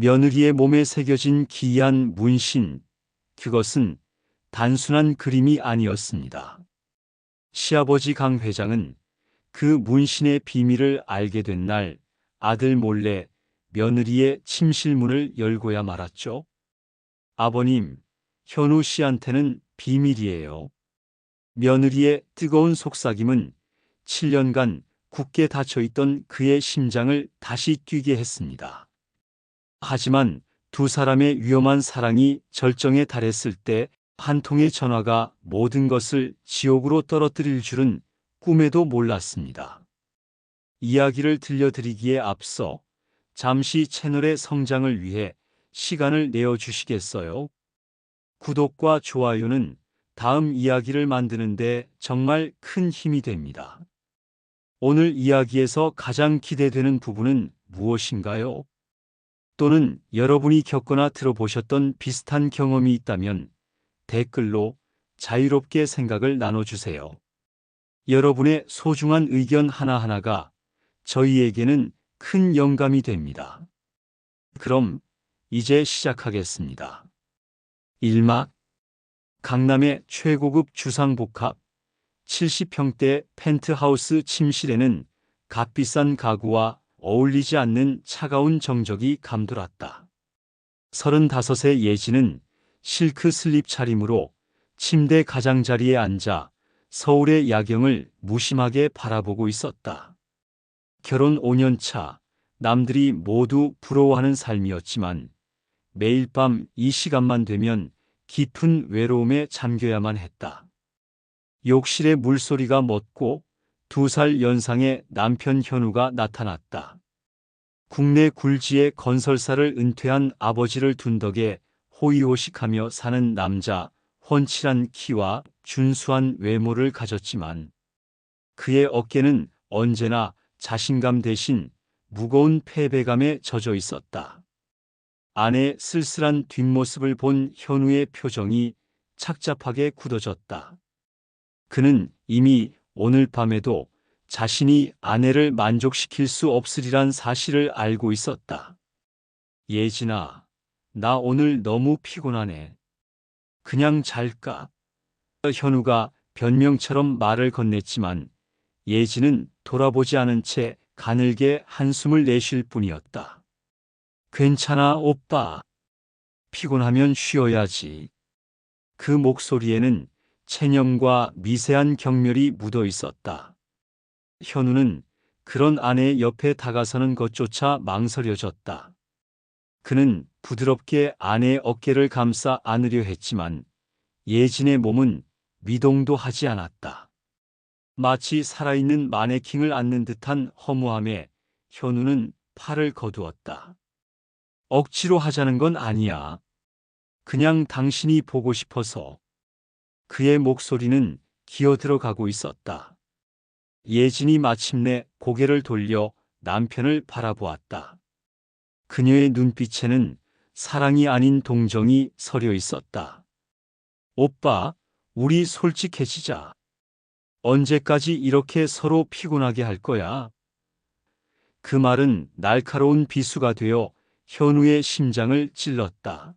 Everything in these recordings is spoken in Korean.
며느리의 몸에 새겨진 기이한 문신, 그것은 단순한 그림이 아니었습니다. 시아버지 강 회장은 그 문신의 비밀을 알게 된 날 아들 몰래 며느리의 침실문을 열고야 말았죠. 아버님, 현우 씨한테는 비밀이에요. 며느리의 뜨거운 속삭임은 7년간 굳게 닫혀있던 그의 심장을 다시 뛰게 했습니다. 하지만 두 사람의 위험한 사랑이 절정에 달했을 때 한 통의 전화가 모든 것을 지옥으로 떨어뜨릴 줄은 꿈에도 몰랐습니다. 이야기를 들려드리기에 앞서 잠시 채널의 성장을 위해 시간을 내어주시겠어요? 구독과 좋아요는 다음 이야기를 만드는데 정말 큰 힘이 됩니다. 오늘 이야기에서 가장 기대되는 부분은 무엇인가요? 또는 여러분이 겪거나 들어보셨던 비슷한 경험이 있다면 댓글로 자유롭게 생각을 나눠주세요. 여러분의 소중한 의견 하나하나가 저희에게는 큰 영감이 됩니다. 그럼 이제 시작하겠습니다. 1막 강남의 최고급 주상복합 70평대 펜트하우스 침실에는 값비싼 가구와 어울리지 않는 차가운 정적이 감돌았다. 35의 예지는 실크 슬립 차림으로 침대 가장자리에 앉아 서울의 야경을 무심하게 바라보고 있었다. 결혼 5년 차, 남들이 모두 부러워하는 삶이었지만 매일 밤 이 시간만 되면 깊은 외로움에 잠겨야만 했다. 욕실에 물소리가 멎고 2살 연상의 남편 현우가 나타났다. 국내 굴지의 건설사를 은퇴한 아버지를 둔 덕에 호의호식하며 사는 남자, 훤칠한 키와 준수한 외모를 가졌지만 그의 어깨는 언제나 자신감 대신 무거운 패배감에 젖어 있었다. 아내의 쓸쓸한 뒷모습을 본 현우의 표정이 착잡하게 굳어졌다. 그는 이미 오늘 밤에도 자신이 아내를 만족시킬 수 없으리란 사실을 알고 있었다. 예진아, 나 오늘 너무 피곤하네. 그냥 잘까? 현우가 변명처럼 말을 건넸지만 예진은 돌아보지 않은 채 가늘게 한숨을 내쉴 뿐이었다. 괜찮아, 오빠. 피곤하면 쉬어야지. 그 목소리에는 체념과 미세한 경멸이 묻어 있었다. 현우는 그런 아내의 옆에 다가서는 것조차 망설여졌다. 그는 부드럽게 아내의 어깨를 감싸 안으려 했지만 예진의 몸은 미동도 하지 않았다. 마치 살아있는 마네킹을 안는 듯한 허무함에 현우는 팔을 거두었다. 억지로 하자는 건 아니야. 그냥 당신이 보고 싶어서. 그의 목소리는 기어들어가고 있었다. 예진이 마침내 고개를 돌려 남편을 바라보았다. 그녀의 눈빛에는 사랑이 아닌 동정이 서려 있었다. 오빠, 우리 솔직해지자. 언제까지 이렇게 서로 피곤하게 할 거야? 그 말은 날카로운 비수가 되어 현우의 심장을 찔렀다.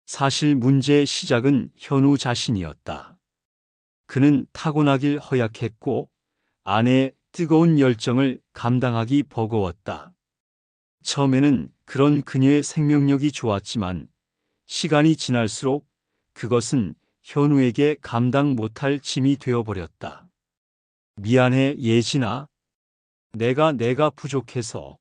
사실 문제의 시작은 현우 자신이었다. 그는 타고나길 허약했고 아내의 뜨거운 열정을 감당하기 버거웠다. 처음에는 그런 그녀의 생명력이 좋았지만 시간이 지날수록 그것은 현우에게 감당 못할 짐이 되어버렸다. 미안해, 예진아. 내가 부족해서.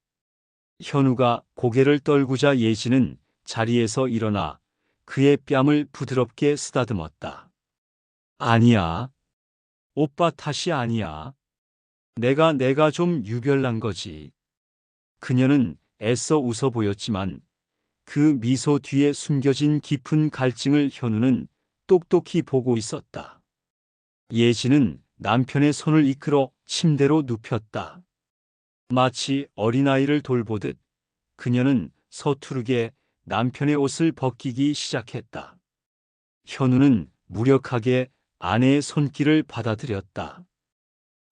현우가 고개를 떨구자 예진은 자리에서 일어나 그의 뺨을 부드럽게 쓰다듬었다. 아니야. 오빠 탓이 아니야. 내가 좀 유별난 거지. 그녀는 애써 웃어 보였지만 그 미소 뒤에 숨겨진 깊은 갈증을 현우는 똑똑히 보고 있었다. 예진은 남편의 손을 이끌어 침대로 눕혔다. 마치 어린아이를 돌보듯 그녀는 서투르게 남편의 옷을 벗기기 시작했다. 현우는 무력하게 아내의 손길을 받아들였다.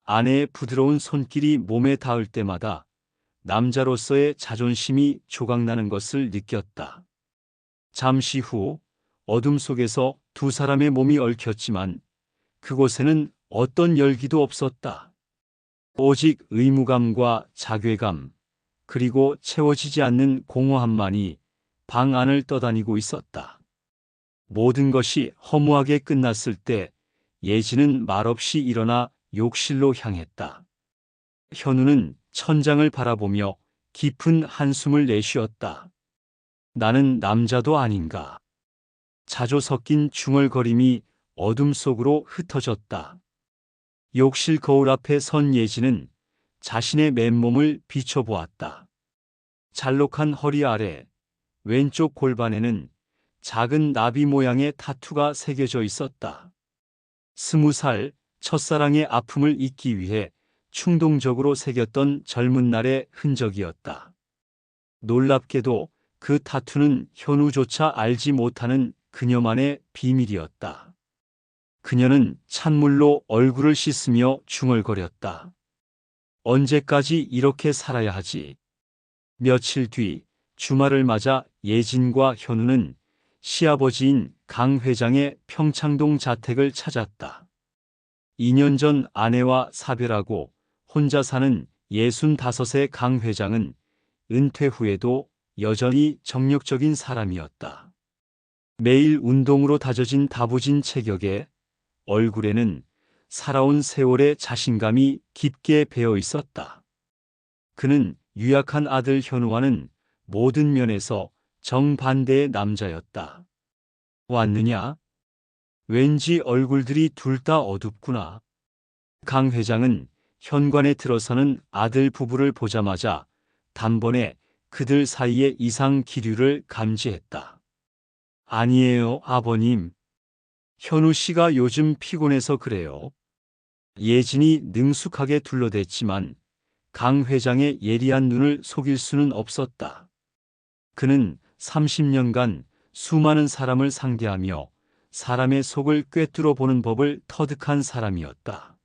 아내의 부드러운 손길이 몸에 닿을 때마다 남자로서의 자존심이 조각나는 것을 느꼈다. 잠시 후 어둠 속에서 두 사람의 몸이 얽혔지만 그곳에는 어떤 열기도 없었다. 오직 의무감과 자괴감, 그리고 채워지지 않는 공허함만이 방 안을 떠다니고 있었다. 모든 것이 허무하게 끝났을 때 예진은 말없이 일어나 욕실로 향했다. 현우는 천장을 바라보며 깊은 한숨을 내쉬었다. 나는 남자도 아닌가. 자조 섞인 중얼거림이 어둠 속으로 흩어졌다. 욕실 거울 앞에 선 예진은 자신의 맨몸을 비춰보았다. 잘록한 허리 아래 왼쪽 골반에는 작은 나비 모양의 타투가 새겨져 있었다. 20살 첫사랑의 아픔을 잊기 위해 충동적으로 새겼던 젊은 날의 흔적이었다. 놀랍게도 그 타투는 현우조차 알지 못하는 그녀만의 비밀이었다. 그녀는 찬물로 얼굴을 씻으며 중얼거렸다. 언제까지 이렇게 살아야 하지? 며칠 뒤 주말을 맞아 예진과 현우는 시아버지인 강 회장의 평창동 자택을 찾았다. 2년 전 아내와 사별하고 혼자 사는 65의 강 회장은 은퇴 후에도 여전히 정력적인 사람이었다. 매일 운동으로 다져진 다부진 체격에 얼굴에는 살아온 세월의 자신감이 깊게 배어 있었다. 그는 유약한 아들 현우와는 모든 면에서 정반대의 남자였다. 왔느냐? 왠지 얼굴들이 둘 다 어둡구나. 강 회장은 현관에 들어서는 아들 부부를 보자마자 단번에 그들 사이의 이상 기류를 감지했다. 아니에요, 아버님. 현우 씨가 요즘 피곤해서 그래요. 예진이 능숙하게 둘러댔지만 강 회장의 예리한 눈을 속일 수는 없었다. 그는 30년간 수많은 사람을 상대하며 사람의 속을 꿰뚫어 보는 법을 터득한 사람이었다.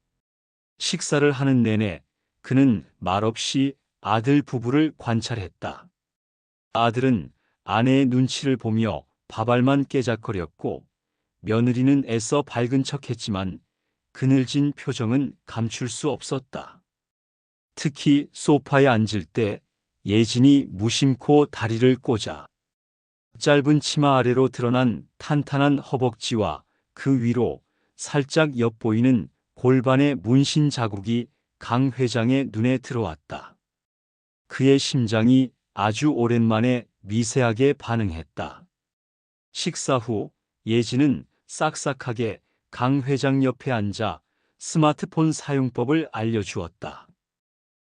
식사를 하는 내내 그는 말없이 아들 부부를 관찰했다. 아들은 아내의 눈치를 보며 밥알만 깨작거렸고 며느리는 애써 밝은 척했지만 그늘진 표정은 감출 수 없었다. 특히 소파에 앉을 때 예진이 무심코 다리를 꽂아 짧은 치마 아래로 드러난 탄탄한 허벅지와 그 위로 살짝 엿보이는 골반의 문신 자국이 강 회장의 눈에 들어왔다. 그의 심장이 아주 오랜만에 미세하게 반응했다. 식사 후 예진은 싹싹하게 강 회장 옆에 앉아 스마트폰 사용법을 알려주었다.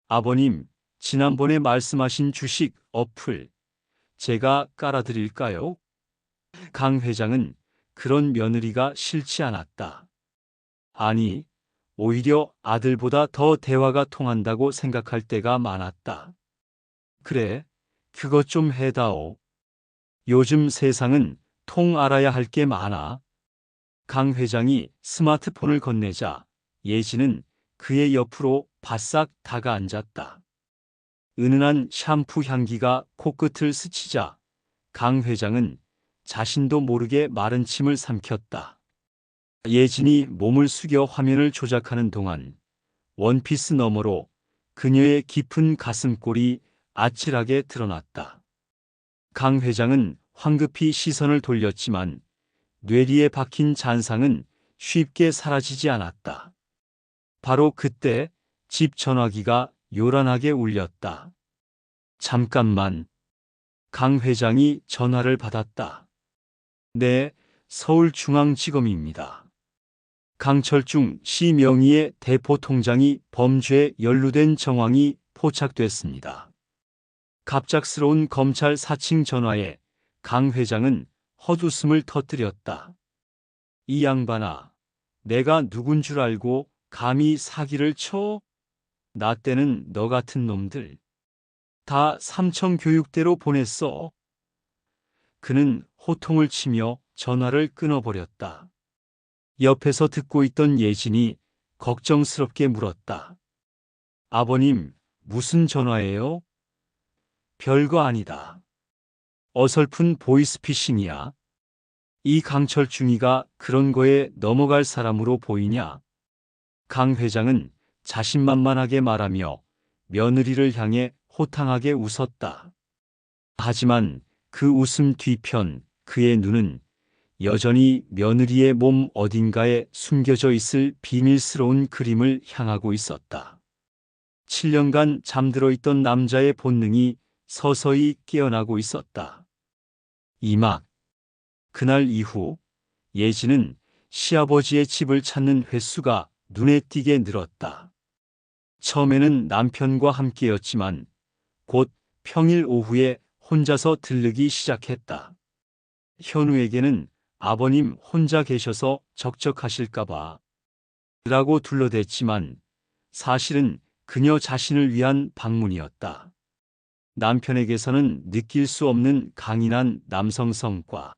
아버님, 지난번에 말씀하신 주식 어플 제가 깔아드릴까요? 강 회장은 그런 며느리가 싫지 않았다. 아니, 오히려 아들보다 더 대화가 통한다고 생각할 때가 많았다. 그래, 그것 좀 해다오. 요즘 세상은 통 알아야 할 게 많아. 강 회장이 스마트폰을 건네자 예진은 그의 옆으로 바싹 다가앉았다. 은은한 샴푸 향기가 코끝을 스치자 강 회장은 자신도 모르게 마른 침을 삼켰다. 예진이 몸을 숙여 화면을 조작하는 동안 원피스 너머로 그녀의 깊은 가슴골이 아찔하게 드러났다. 강 회장은 황급히 시선을 돌렸지만 뇌리에 박힌 잔상은 쉽게 사라지지 않았다. 바로 그때 집 전화기가 요란하게 울렸다. 잠깐만. 강 회장이 전화를 받았다. 네, 서울중앙지검입니다. 강철중 씨 명의의 대포통장이 범죄에 연루된 정황이 포착됐습니다. 갑작스러운 검찰 사칭 전화에 강 회장은 헛웃음을 터뜨렸다. 이 양반아, 내가 누군 줄 알고 감히 사기를 쳐? 나 때는 너 같은 놈들 다 삼청교육대로 보냈어. 그는 호통을 치며 전화를 끊어버렸다. 옆에서 듣고 있던 예진이 걱정스럽게 물었다. 아버님, 무슨 전화예요? 별거 아니다. 어설픈 보이스피싱이야. 이 강철중이가 그런 거에 넘어갈 사람으로 보이냐? 강 회장은 자신만만하게 말하며 며느리를 향해 호탕하게 웃었다. 하지만 그 웃음 뒤편 그의 눈은 여전히 며느리의 몸 어딘가에 숨겨져 있을 비밀스러운 그림을 향하고 있었다. 7년간 잠들어 있던 남자의 본능이 서서히 깨어나고 있었다. 이막 그날 이후 예진은 시아버지의 집을 찾는 횟수가 눈에 띄게 늘었다. 처음에는 남편과 함께였지만 곧 평일 오후에 혼자서 들르기 시작했다. 현우에게는 아버님 혼자 계셔서 적적하실까봐 라고 둘러댔지만 사실은 그녀 자신을 위한 방문이었다. 남편에게서는 느낄 수 없는 강인한 남성성과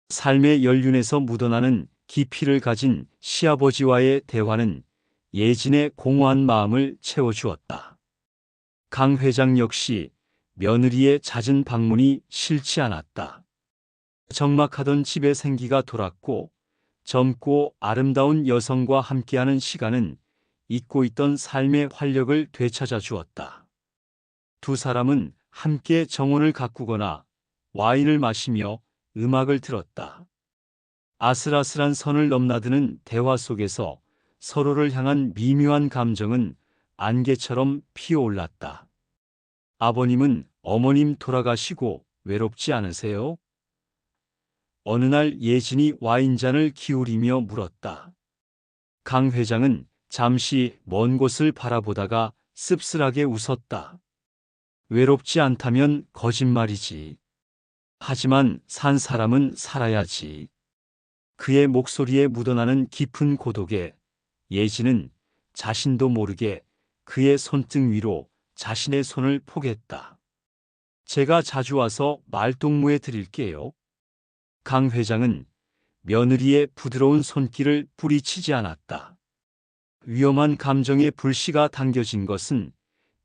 삶의 연륜에서 묻어나는 깊이를 가진 시아버지와의 대화는 예진의 공허한 마음을 채워주었다. 강 회장 역시 며느리의 잦은 방문이 싫지 않았다. 적막하던 집에 생기가 돌았고 젊고 아름다운 여성과 함께하는 시간은 잊고 있던 삶의 활력을 되찾아 주었다. 두 사람은 함께 정원을 가꾸거나 와인을 마시며 음악을 들었다. 아슬아슬한 선을 넘나드는 대화 속에서 서로를 향한 미묘한 감정은 안개처럼 피어올랐다. 아버님은 어머님 돌아가시고 외롭지 않으세요? 어느 날 예진이 와인잔을 기울이며 물었다. 강 회장은 잠시 먼 곳을 바라보다가 씁쓸하게 웃었다. 외롭지 않다면 거짓말이지. 하지만 산 사람은 살아야지. 그의 목소리에 묻어나는 깊은 고독에 예진은 자신도 모르게 그의 손등 위로 자신의 손을 포겠다. 제가 자주 와서 말동무해 드릴게요. 강 회장은 며느리의 부드러운 손길을 뿌리치지 않았다. 위험한 감정의 불씨가 당겨진 것은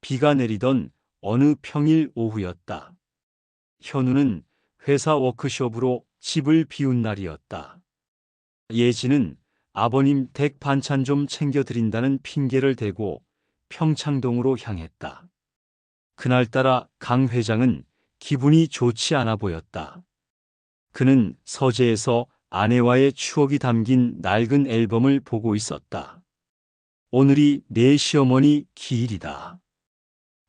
비가 내리던 어느 평일 오후였다. 현우는 회사 워크숍으로 집을 비운 날이었다. 예진은 아버님 댁 반찬 좀 챙겨드린다는 핑계를 대고 평창동으로 향했다. 그날따라 강 회장은 기분이 좋지 않아 보였다. 그는 서재에서 아내와의 추억이 담긴 낡은 앨범을 보고 있었다. 오늘이 내 시어머니 기일이다.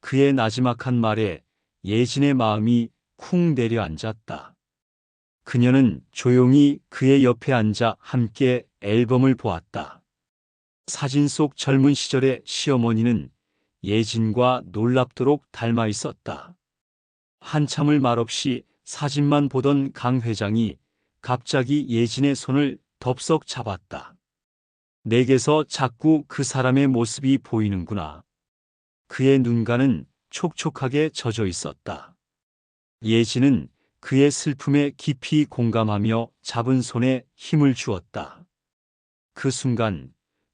그의 나지막한 말에 예진의 마음이 쿵 내려앉았다. 그녀는 조용히 그의 옆에 앉아 함께 앨범을 보았다. 사진 속 젊은 시절의 시어머니는 예진과 놀랍도록 닮아 있었다. 한참을 말없이 사진만 보던 강 회장이 갑자기 예진의 손을 덥석 잡았다. 내게서 자꾸 그 사람의 모습이 보이는구나. 그의 눈가는 촉촉하게 젖어 있었다. 예진은 그의 슬픔에 깊이 공감하며 잡은 손에 힘을 주었다. 그 순간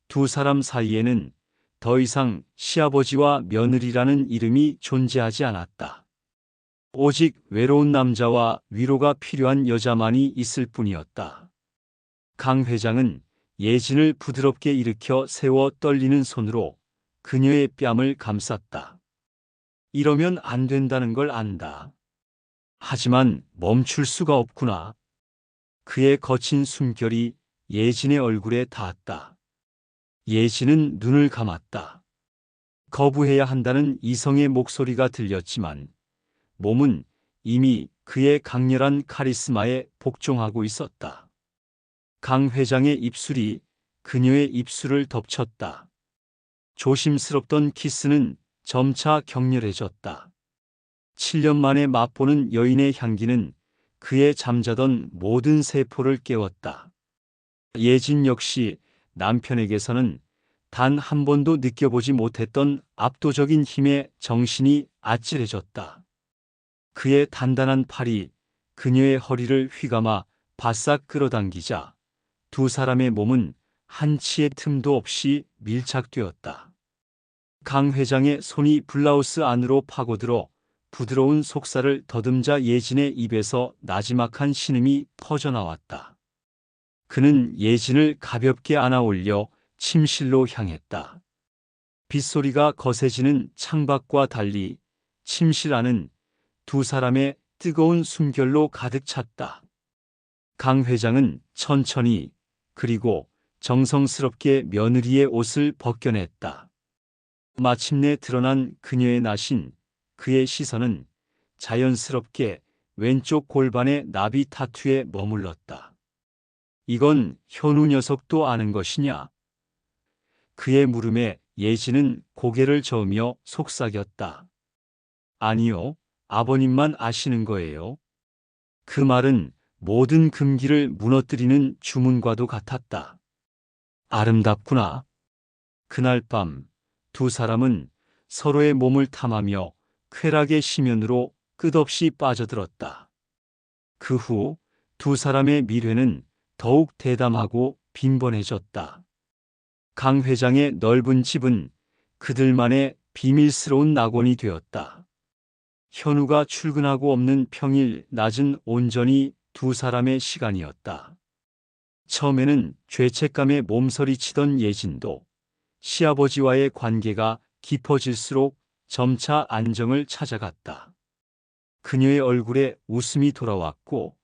두 사람 사이에는 더 이상 시아버지와 며느리라는 이름이 존재하지 않았다. 오직 외로운 남자와 위로가 필요한 여자만이 있을 뿐이었다. 강 회장은 예진을 부드럽게 일으켜 세워 떨리는 손으로 그녀의 뺨을 감쌌다. 이러면 안 된다는 걸 안다. 하지만 멈출 수가 없구나. 그의 거친 숨결이 예진의 얼굴에 닿았다. 예진은 눈을 감았다. 거부해야 한다는 이성의 목소리가 들렸지만 몸은 이미 그의 강렬한 카리스마에 복종하고 있었다. 강 회장의 입술이 그녀의 입술을 덮쳤다. 조심스럽던 키스는 점차 격렬해졌다. 7년 만에 맛보는 여인의 향기는 그의 잠자던 모든 세포를 깨웠다. 예진 역시 남편에게서는 단 한 번도 느껴보지 못했던 압도적인 힘에 정신이 아찔해졌다. 그의 단단한 팔이 그녀의 허리를 휘감아 바싹 끌어당기자 두 사람의 몸은 한치의 틈도 없이 밀착되었다. 강 회장의 손이 블라우스 안으로 파고들어 부드러운 속살을 더듬자 예진의 입에서 나지막한 신음이 퍼져나왔다. 그는 예진을 가볍게 안아올려 침실로 향했다. 빗소리가 거세지는 창밖과 달리 침실 안은 두 사람의 뜨거운 숨결로 가득 찼다. 강 회장은 천천히 그리고 정성스럽게 며느리의 옷을 벗겨냈다. 마침내 드러난 그녀의 나신, 그의 시선은 자연스럽게 왼쪽 골반의 나비 타투에 머물렀다. 이건 현우 녀석도 아는 것이냐? 그의 물음에 예진은 고개를 저으며 속삭였다. 아니요, 아버님만 아시는 거예요. 그 말은 모든 금기를 무너뜨리는 주문과도 같았다. 아름답구나. 그날 밤 두 사람은 서로의 몸을 탐하며 쾌락의 심연으로 끝없이 빠져들었다. 그 후 두 사람의 미래는 더욱 대담하고 빈번해졌다. 강 회장의 넓은 집은 그들만의 비밀스러운 낙원이 되었다. 현우가 출근하고 없는 평일 낮은 온전히 두 사람의 시간이었다. 처음에는 죄책감에 몸서리치던 예진도 시아버지와의 관계가 깊어질수록 점차 안정을 찾아갔다. 그녀의 얼굴에 웃음이 돌아왔고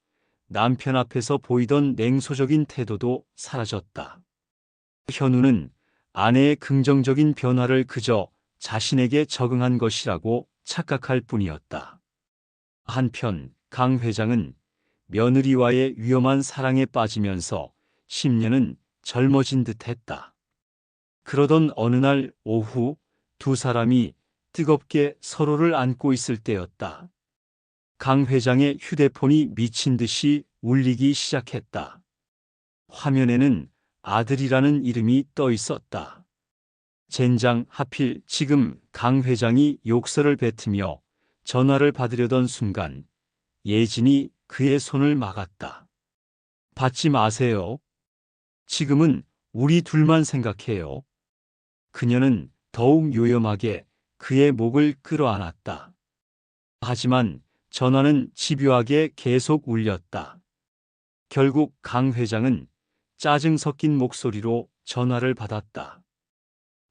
남편 앞에서 보이던 냉소적인 태도도 사라졌다. 현우는 아내의 긍정적인 변화를 그저 자신에게 적응한 것이라고 착각할 뿐이었다. 한편 강 회장은 며느리와의 위험한 사랑에 빠지면서 10년은 젊어진 듯했다. 그러던 어느 날 오후 두 사람이 뜨겁게 서로를 안고 있을 때였다. 강 회장의 휴대폰이 미친 듯이 울리기 시작했다. 화면에는 아들이라는 이름이 떠 있었다. 젠장, 하필 지금 강 회장이 욕설을 뱉으며 전화를 받으려던 순간 예진이 그의 손을 막았다. 받지 마세요. 지금은 우리 둘만 생각해요. 그녀는 더욱 요염하게 그의 목을 끌어안았다. 하지만 전화는 집요하게 계속 울렸다. 결국 강 회장은 짜증 섞인 목소리로 전화를 받았다.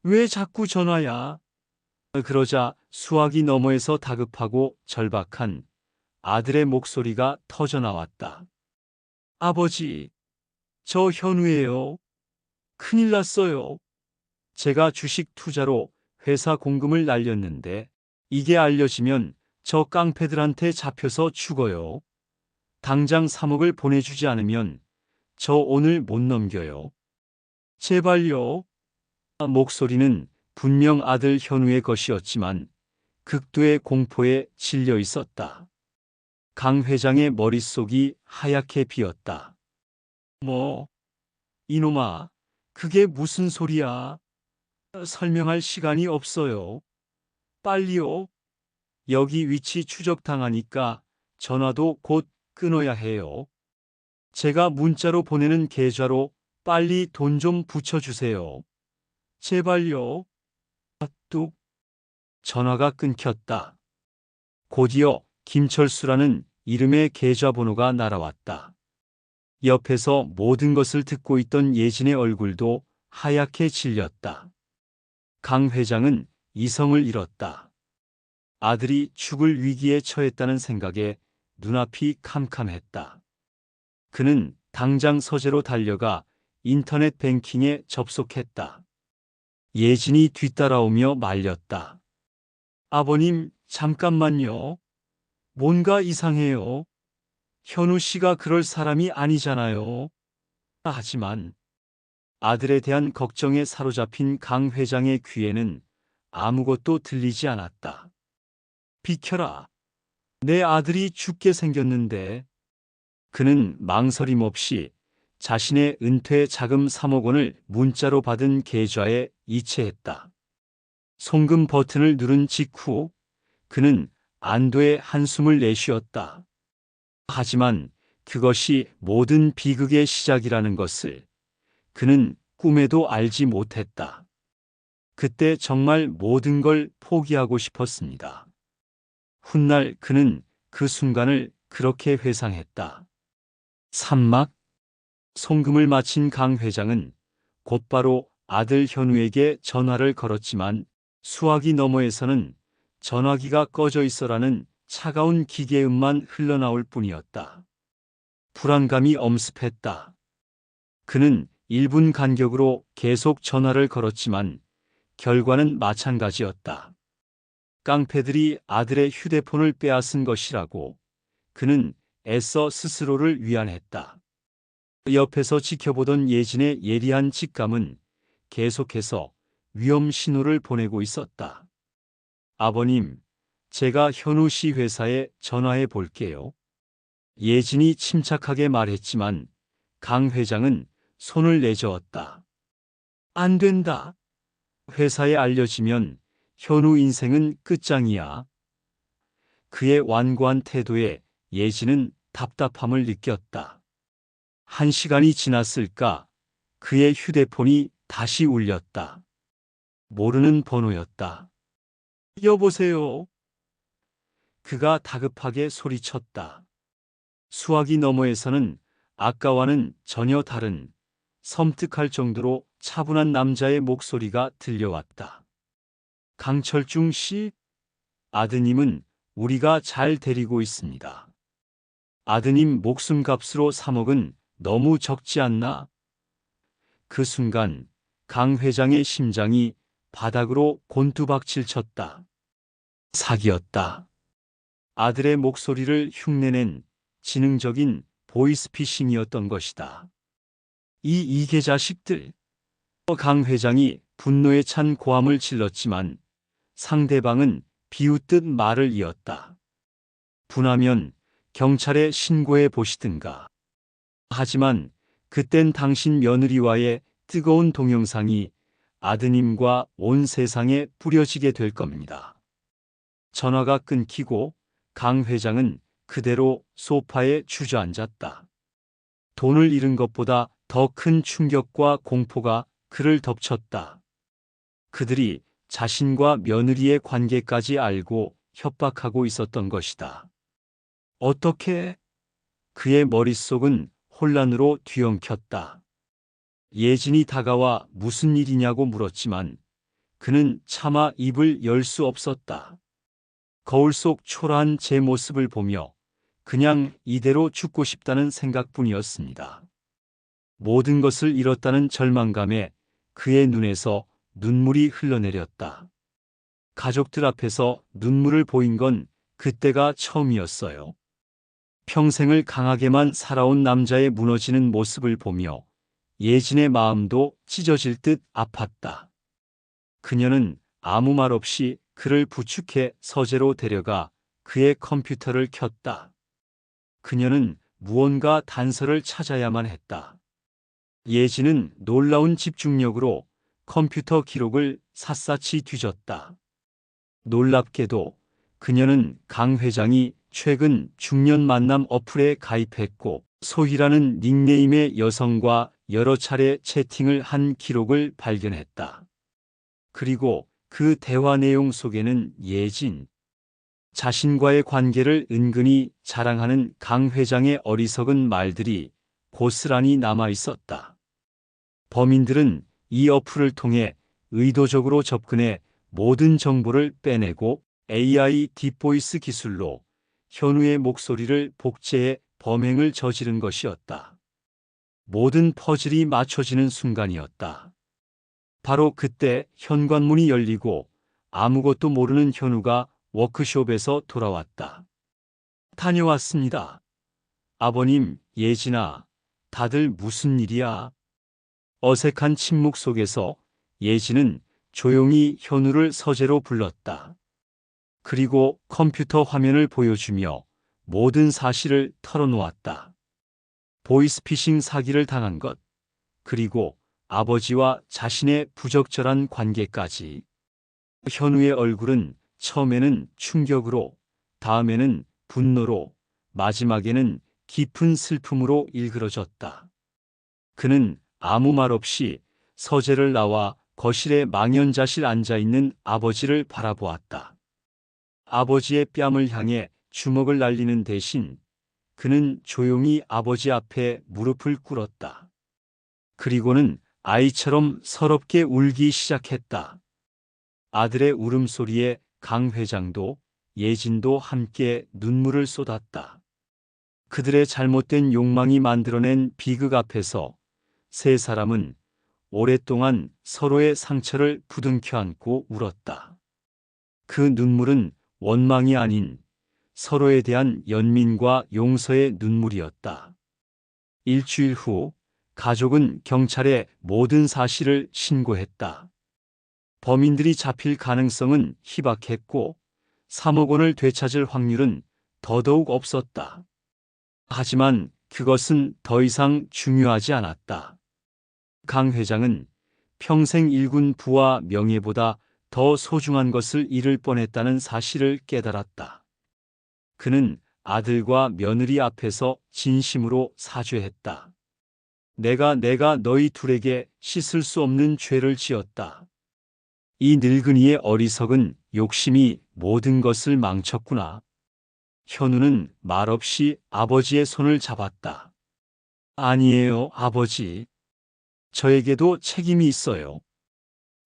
왜 자꾸 전화야? 그러자 수화기 너머에서 다급하고 절박한 아들의 목소리가 터져나왔다. 아버지, 저 현우예요. 큰일 났어요. 제가 주식 투자로 회사 공금을 날렸는데 이게 알려지면 저 깡패들한테 잡혀서 죽어요. 당장 3억을 보내주지 않으면 저 오늘 못 넘겨요. 제발요. 목소리는 분명 아들 현우의 것이었지만 극도의 공포에 질려 있었다. 강 회장의 머릿속이 하얗게 비었다. 뭐, 이놈아, 그게 무슨 소리야? 설명할 시간이 없어요. 빨리요. 여기 위치 추적당하니까 전화도 곧 끊어야 해요. 제가 문자로 보내는 계좌로 빨리 돈 좀 붙여주세요. 제발요. 뚝. 전화가 끊겼다. 곧이어 김철수라는 이름의 계좌번호가 날아왔다. 옆에서 모든 것을 듣고 있던 예진의 얼굴도 하얗게 질렸다. 강 회장은 이성을 잃었다. 아들이 죽을 위기에 처했다는 생각에 눈앞이 캄캄했다. 그는 당장 서재로 달려가 인터넷 뱅킹에 접속했다. 예진이 뒤따라오며 말렸다. 아버님, 잠깐만요. 뭔가 이상해요. 현우 씨가 그럴 사람이 아니잖아요. 하지만 아들에 대한 걱정에 사로잡힌 강 회장의 귀에는 아무것도 들리지 않았다. 비켜라. 내 아들이 죽게 생겼는데. 그는 망설임 없이 자신의 은퇴 자금 3억 원을 문자로 받은 계좌에 이체했다. 송금 버튼을 누른 직후 그는 안도의 한숨을 내쉬었다. 하지만 그것이 모든 비극의 시작이라는 것을 그는 꿈에도 알지 못했다. 그때 정말 모든 걸 포기하고 싶었습니다. 훗날 그는 그 순간을 그렇게 회상했다. 산막 송금을 마친 강 회장은 곧바로 아들 현우에게 전화를 걸었지만 수화기 너머에서는 전화기가 꺼져 있어라는 차가운 기계음만 흘러나올 뿐이었다. 불안감이 엄습했다. 그는 1분 간격으로 계속 전화를 걸었지만 결과는 마찬가지였다. 깡패들이 아들의 휴대폰을 빼앗은 것이라고 그는 애써 스스로를 위안했다. 옆에서 지켜보던 예진의 예리한 직감은 계속해서 위험 신호를 보내고 있었다. 아버님, 제가 현우 씨 회사에 전화해 볼게요. 예진이 침착하게 말했지만 강 회장은 손을 내저었다. 안 된다. 회사에 알려지면 현우 인생은 끝장이야. 그의 완고한 태도에 예진은 답답함을 느꼈다. 1시간이 지났을까 그의 휴대폰이 다시 울렸다. 모르는 번호였다. 여보세요. 그가 다급하게 소리쳤다. 수화기 너머에서는 아까와는 전혀 다른 섬뜩할 정도로 차분한 남자의 목소리가 들려왔다. 강철중 씨, 아드님은 우리가 잘 데리고 있습니다. 아드님 목숨값으로 3억은 너무 적지 않나? 그 순간 강 회장의 심장이 바닥으로 곤두박질 쳤다. 사기였다. 아들의 목소리를 흉내낸 지능적인 보이스피싱이었던 것이다. 이 이계 자식들. 강 회장이 분노에 찬 고함을 질렀지만 상대방은 비웃듯 말을 이었다. 분하면 경찰에 신고해 보시든가. 하지만 그땐 당신 며느리와의 뜨거운 동영상이 아드님과 온 세상에 뿌려지게 될 겁니다. 전화가 끊기고 강 회장은 그대로 소파에 주저앉았다. 돈을 잃은 것보다 더 큰 충격과 공포가 그를 덮쳤다. 그들이 자신과 며느리의 관계까지 알고 협박하고 있었던 것이다. 어떻게? 그의 머릿속은 혼란으로 뒤엉켰다. 예진이 다가와 무슨 일이냐고 물었지만 그는 차마 입을 열 수 없었다. 거울 속 초라한 제 모습을 보며 그냥 이대로 죽고 싶다는 생각뿐이었습니다. 모든 것을 잃었다는 절망감에 그의 눈에서 눈물이 흘러내렸다. 가족들 앞에서 눈물을 보인 건 그때가 처음이었어요. 평생을 강하게만 살아온 남자의 무너지는 모습을 보며 예진의 마음도 찢어질 듯 아팠다. 그녀는 아무 말 없이 그를 부축해 서재로 데려가 그의 컴퓨터를 켰다. 그녀는 무언가 단서를 찾아야만 했다. 예진은 놀라운 집중력으로 컴퓨터 기록을 샅샅이 뒤졌다. 놀랍게도 그녀는 강 회장이 최근 중년 만남 어플에 가입했고 소희라는 닉네임의 여성과 여러 차례 채팅을 한 기록을 발견했다. 그리고 그 대화 내용 속에는 예진 자신과의 관계를 은근히 자랑하는 강 회장의 어리석은 말들이 고스란히 남아 있었다. 범인들은 이 어플을 통해 의도적으로 접근해 모든 정보를 빼내고 AI 딥보이스 기술로 현우의 목소리를 복제해 범행을 저지른 것이었다. 모든 퍼즐이 맞춰지는 순간이었다. 바로 그때 현관문이 열리고 아무것도 모르는 현우가 워크숍에서 돌아왔다. 다녀왔습니다. 아버님, 예진아, 다들 무슨 일이야? 어색한 침묵 속에서 예진은 조용히 현우를 서재로 불렀다. 그리고 컴퓨터 화면을 보여주며 모든 사실을 털어놓았다. 보이스피싱 사기를 당한 것, 그리고 아버지와 자신의 부적절한 관계까지. 현우의 얼굴은 처음에는 충격으로, 다음에는 분노로, 마지막에는 깊은 슬픔으로 일그러졌다. 그는 아무 말 없이 서재를 나와 거실에 망연자실 앉아있는 아버지를 바라보았다. 아버지의 뺨을 향해 주먹을 날리는 대신 그는 조용히 아버지 앞에 무릎을 꿇었다. 그리고는 아이처럼 서럽게 울기 시작했다. 아들의 울음소리에 강 회장도 예진도 함께 눈물을 쏟았다. 그들의 잘못된 욕망이 만들어낸 비극 앞에서 세 사람은 오랫동안 서로의 상처를 부둥켜 안고 울었다. 그 눈물은 원망이 아닌 서로에 대한 연민과 용서의 눈물이었다. 일주일 후 가족은 경찰에 모든 사실을 신고했다. 범인들이 잡힐 가능성은 희박했고 3억 원을 되찾을 확률은 더더욱 없었다. 하지만 그것은 더 이상 중요하지 않았다. 강 회장은 평생 일군 부와 명예보다 더 소중한 것을 잃을 뻔했다는 사실을 깨달았다. 그는 아들과 며느리 앞에서 진심으로 사죄했다. 내가 너희 둘에게 씻을 수 없는 죄를 지었다. 이 늙은이의 어리석은 욕심이 모든 것을 망쳤구나. 현우는 말없이 아버지의 손을 잡았다. 아니에요, 아버지. 저에게도 책임이 있어요.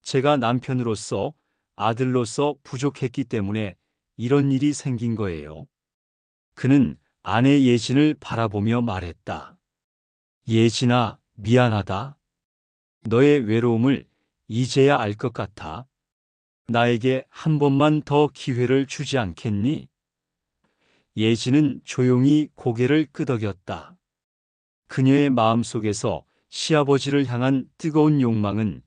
제가 남편으로서, 아들로서 부족했기 때문에 이런 일이 생긴 거예요. 그는 아내 예진을 바라보며 말했다. 예진아, 미안하다. 너의 외로움을 이제야 알 것 같아. 나에게 한 번만 더 기회를 주지 않겠니? 예진은 조용히 고개를 끄덕였다. 그녀의 마음속에서 시아버지를 향한 뜨거운 욕망은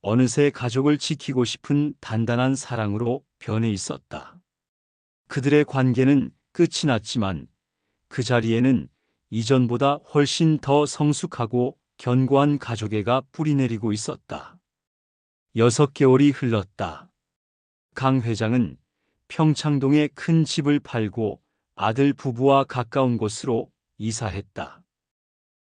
어느새 가족을 지키고 싶은 단단한 사랑으로 변해 있었다. 그들의 관계는 끝이 났지만 그 자리에는 이전보다 훨씬 더 성숙하고 견고한 가족애가 뿌리내리고 있었다. 6개월이 흘렀다. 강 회장은 평창동에 큰 집을 팔고 아들 부부와 가까운 곳으로 이사했다.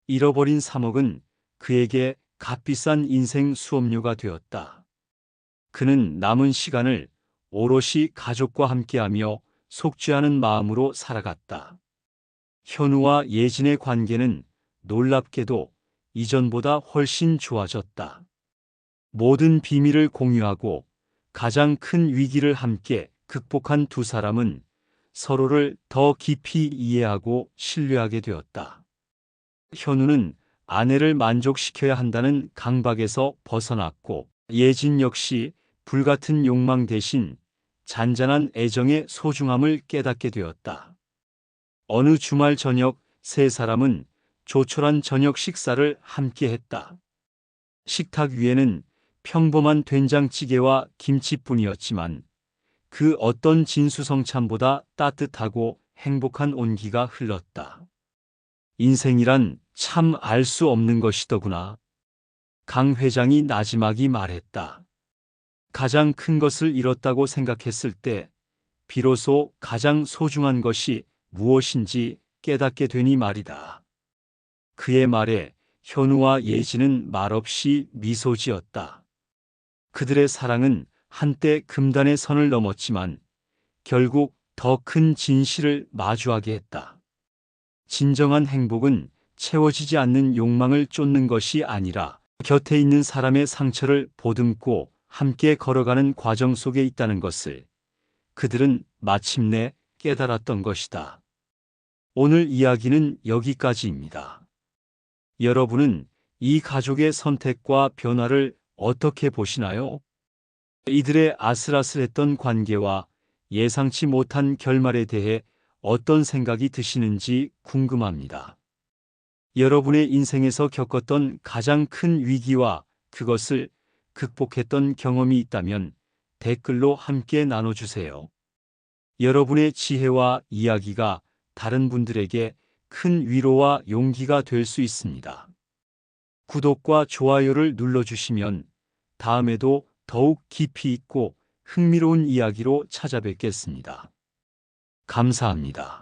잃어버린 3억은 그에게 값비싼 인생 수업료가 되었다. 그는 남은 시간을 오롯이 가족과 함께하며 속죄하는 마음으로 살아갔다. 현우와 예진의 관계는 놀랍게도 이전보다 훨씬 좋아졌다. 모든 비밀을 공유하고 가장 큰 위기를 함께 극복한 두 사람은 서로를 더 깊이 이해하고 신뢰하게 되었다. 현우는 아내를 만족시켜야 한다는 강박에서 벗어났고 예진 역시 불같은 욕망 대신 잔잔한 애정의 소중함을 깨닫게 되었다. 어느 주말 저녁 세 사람은 조촐한 저녁 식사를 함께 했다. 식탁 위에는 평범한 된장찌개와 김치뿐이었지만 그 어떤 진수성찬보다 따뜻하고 행복한 온기가 흘렀다. 인생이란 참 알 수 없는 것이더구나. 강 회장이 나지막이 말했다. 가장 큰 것을 잃었다고 생각했을 때 비로소 가장 소중한 것이 무엇인지 깨닫게 되니 말이다. 그의 말에 현우와 예진은 말없이 미소 지었다. 그들의 사랑은 한때 금단의 선을 넘었지만 결국 더 큰 진실을 마주하게 했다. 진정한 행복은 채워지지 않는 욕망을 쫓는 것이 아니라 곁에 있는 사람의 상처를 보듬고 함께 걸어가는 과정 속에 있다는 것을 그들은 마침내 깨달았던 것이다. 오늘 이야기는 여기까지입니다. 여러분은 이 가족의 선택과 변화를 어떻게 보시나요? 이들의 아슬아슬했던 관계와 예상치 못한 결말에 대해 어떤 생각이 드시는지 궁금합니다. 여러분의 인생에서 겪었던 가장 큰 위기와 그것을 극복했던 경험이 있다면 댓글로 함께 나눠주세요. 여러분의 지혜와 이야기가 다른 분들에게 큰 위로와 용기가 될 수 있습니다. 구독과 좋아요를 눌러주시면 다음에도 더욱 깊이 있고 흥미로운 이야기로 찾아뵙겠습니다. 감사합니다.